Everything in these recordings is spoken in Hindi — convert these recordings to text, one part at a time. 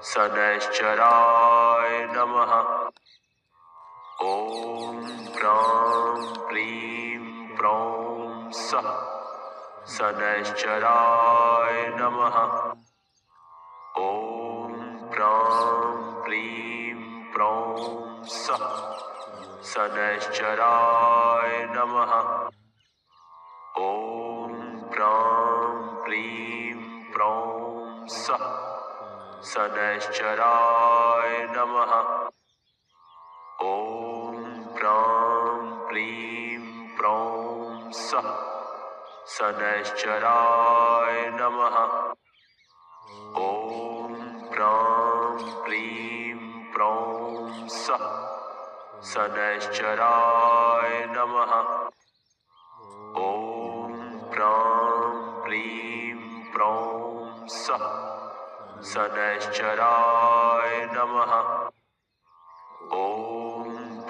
शनैश्चराय नमः। ॐ प्रां प्रीं प्रौं सः शनैश्चराय नमः। ॐ प्रां प्रीं प्रौं सः शनैश्चराय नमः। ॐ प्रां प्रीं प्रौं सः शनैश्चराय नमः। ॐ प्रां प्रीं प्रौं सः शनैश्चराय नमः। ॐ प्रां प्रीं प्रौं सः शनैश्चराय नमः। ॐ प्रां प्रीं प्रौं सः शनैश्चराय नमः। ॐ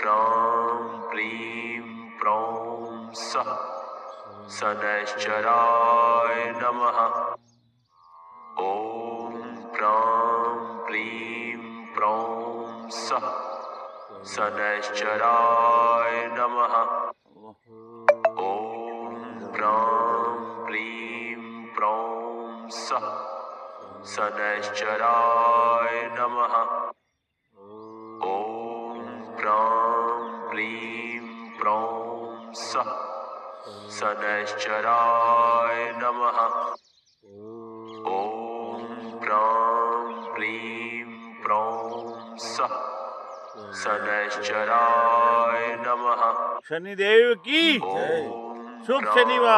प्रां प्रीं प्रौं सः शनैश्चराय नमः। ॐ प्रां प्रीं प्रौं सः शनैश्चराय नमः। ॐ प्रां प्रीं प्रौं सः शनैश्चराय नमः। ॐ प्रां प्रीं प्रौं सः शनैश्चराय नमः। ॐ प्रां प्रीं प्रौं सः शनैश्चराय नमः। शनिदेव की शुभ शनिवार।